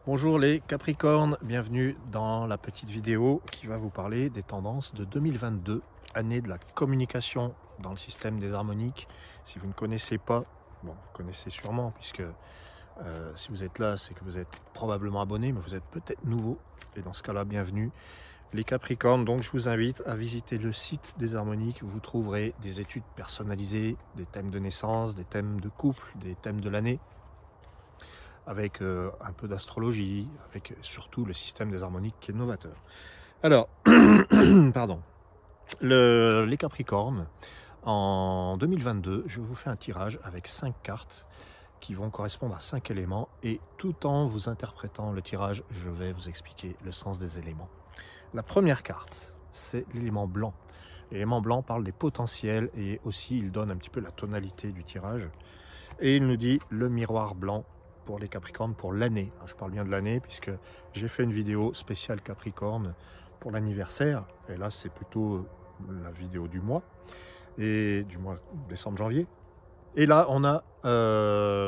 Bonjour les Capricornes, bienvenue dans la petite vidéo qui va vous parler des tendances de 2022, année de la communication dans le système des harmoniques. Si vous ne connaissez pas, bon, vous connaissez sûrement puisque si vous êtes là, c'est que vous êtes probablement abonné, mais vous êtes peut-être nouveau. Et dans ce cas-là, bienvenue. Les Capricornes, donc je vous invite à visiter le site des harmoniques. Vous trouverez des études personnalisées, des thèmes de naissance, des thèmes de couple, des thèmes de l'année, avec un peu d'astrologie, avec surtout le système des harmoniques qui est novateur. Alors, pardon, les Capricornes, en 2022, je vous fais un tirage avec 5 cartes qui vont correspondre à 5 éléments et tout en vous interprétant le tirage, je vais vous expliquer le sens des éléments. La première carte, c'est l'élément blanc. L'élément blanc parle des potentiels et aussi il donne un petit peu la tonalité du tirage. Et il nous dit le miroir blanc pour les Capricornes pour l'année. Je parle bien de l'année puisque j'ai fait une vidéo spéciale Capricorne pour l'anniversaire. Et là, c'est plutôt la vidéo du mois, et du mois décembre-janvier. Et là, on a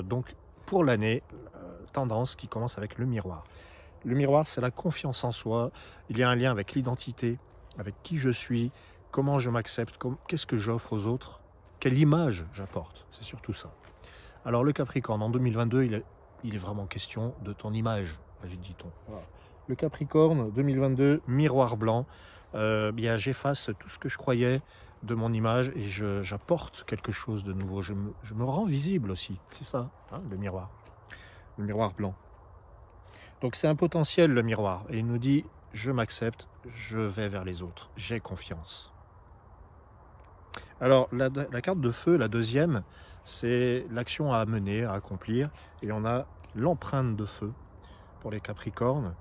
donc pour l'année, tendance qui commence avec le miroir. Le miroir, c'est la confiance en soi. Il y a un lien avec l'identité, avec qui je suis, comment je m'accepte, qu'est-ce que j'offre aux autres, quelle image j'apporte. C'est surtout ça. Alors le Capricorne, en 2022, il est vraiment question de ton image, dit-on. Voilà. Le Capricorne, 2022, miroir blanc. Bien, j'efface tout ce que je croyais de mon image et j'apporte quelque chose de nouveau. Je me rends visible aussi. C'est ça, hein, le miroir blanc. Donc c'est un potentiel, le miroir. Et il nous dit, je m'accepte, je vais vers les autres, j'ai confiance. Alors la carte de feu, la deuxième, c'est l'action à mener, à accomplir. Et on a l'empreinte de feu pour les Capricornes.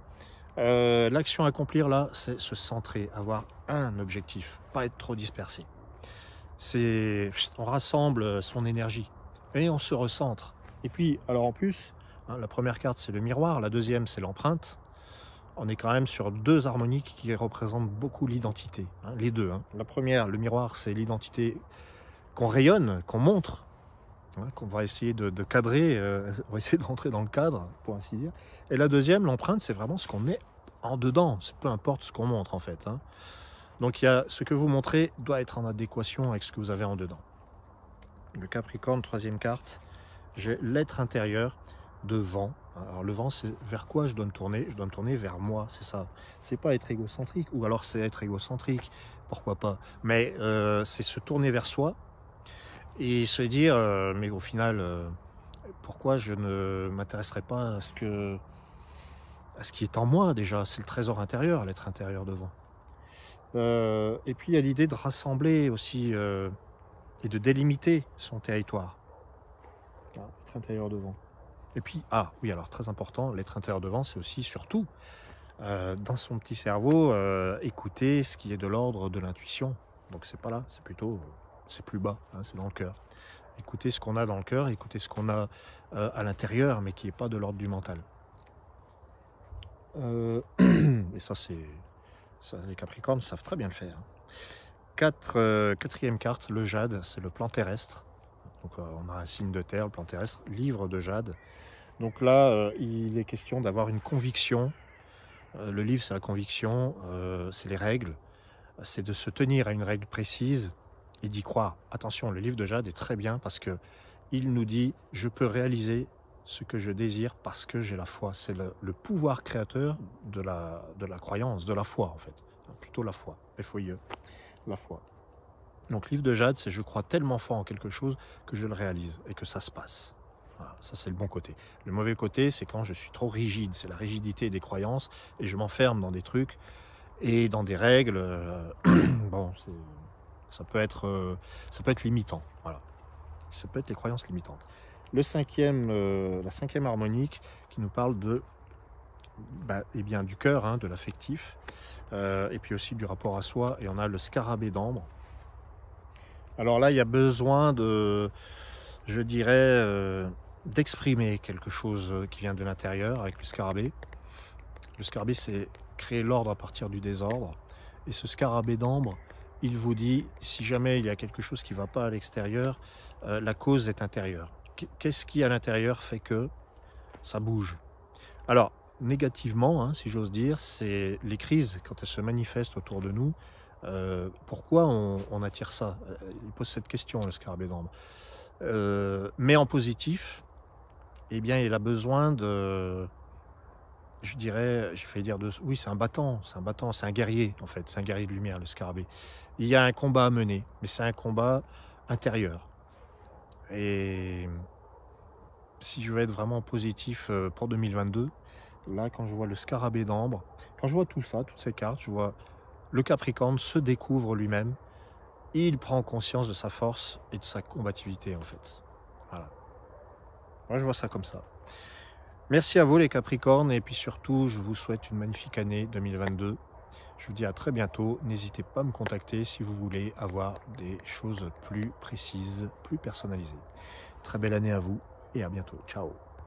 L'action à accomplir là, c'est se centrer, avoir un objectif, pas être trop dispersé. On rassemble son énergie et on se recentre. Et puis, alors en plus, hein, la première carte c'est le miroir, la deuxième c'est l'empreinte. On est quand même sur deux harmoniques qui représentent beaucoup l'identité, hein, les deux. Hein. La première, le miroir, c'est l'identité qu'on rayonne, qu'on montre, hein, qu'on va essayer de cadrer, on va essayer de rentrer dans le cadre, pour ainsi dire. Et la deuxième, l'empreinte, c'est vraiment ce qu'on met en dedans, peu importe ce qu'on montre en fait. Hein. Donc il y a ce que vous montrez doit être en adéquation avec ce que vous avez en dedans. Le Capricorne, troisième carte, j'ai l'être intérieur de vent. Alors le vent, c'est vers quoi je dois me tourner? Je dois me tourner vers moi, c'est ça. C'est pas être égocentrique, ou alors c'est être égocentrique, pourquoi pas. Mais c'est se tourner vers soi et se dire, mais au final, pourquoi je ne m'intéresserai pas à ce qui est en moi déjà? C'est le trésor intérieur, l'être intérieur de vent. Et puis il y a l'idée de rassembler aussi et de délimiter son territoire. L'être intérieur de vent. Et puis, oui, alors très important, l'être intérieur de vent, c'est aussi surtout dans son petit cerveau, écouter ce qui est de l'ordre de l'intuition. Donc c'est pas là, c'est plutôt, c'est plus bas, hein, c'est dans le cœur. Écouter ce qu'on a dans le cœur, écouter ce qu'on a à l'intérieur, mais qui n'est pas de l'ordre du mental. Et ça, les Capricornes savent très bien le faire. Quatrième carte, le jade, c'est le plan terrestre. Donc on a un signe de terre, le plan terrestre, livre de jade. Donc là, il est question d'avoir une conviction. Le livre, c'est la conviction, c'est les règles. C'est de se tenir à une règle précise et d'y croire. Attention, le livre de jade est très bien parce que il nous dit « je peux réaliser ce que je désire parce que j'ai la foi ». C'est le pouvoir créateur de la croyance, de la foi en fait. Plutôt la foi, F-O-I-E, la foi. Donc livre de jade, c'est je crois tellement fort en quelque chose que je le réalise et que ça se passe. Voilà, ça c'est le bon côté. Le mauvais côté, c'est quand je suis trop rigide, c'est la rigidité des croyances et je m'enferme dans des trucs et dans des règles. Bon, ça peut être limitant. Voilà, ça peut être les croyances limitantes. La cinquième harmonique qui nous parle de du cœur, hein, de l'affectif, et puis aussi du rapport à soi. Et on a le scarabée d'ambre. Alors là, il y a besoin de, je dirais, d'exprimer quelque chose qui vient de l'intérieur avec le scarabée. Le scarabée, c'est créer l'ordre à partir du désordre. Et ce scarabée d'ambre, il vous dit, si jamais il y a quelque chose qui ne va pas à l'extérieur, la cause est intérieure. Qu'est-ce qui, à l'intérieur, fait que ça bouge? Alors, négativement, hein, si j'ose dire, c'est les crises quand elles se manifestent autour de nous. Pourquoi on attire ça? Il pose cette question, le scarabée d'ambre. Mais en positif, eh bien, il a besoin de, je dirais, j'ai failli dire oui, c'est un battant, c'est un guerrier en fait, c'est un guerrier de lumière, le scarabée. Il y a un combat à mener, mais c'est un combat intérieur. Et si je veux être vraiment positif pour 2022, là, quand je vois le scarabée d'ambre, quand je vois tout ça, toutes ces cartes, je vois le Capricorne se découvre lui-même, et il prend conscience de sa force et de sa combativité en fait. Voilà. Moi, je vois ça comme ça. Merci à vous les Capricornes, et puis surtout, je vous souhaite une magnifique année 2022. Je vous dis à très bientôt. N'hésitez pas à me contacter si vous voulez avoir des choses plus précises, plus personnalisées. Très belle année à vous et à bientôt. Ciao.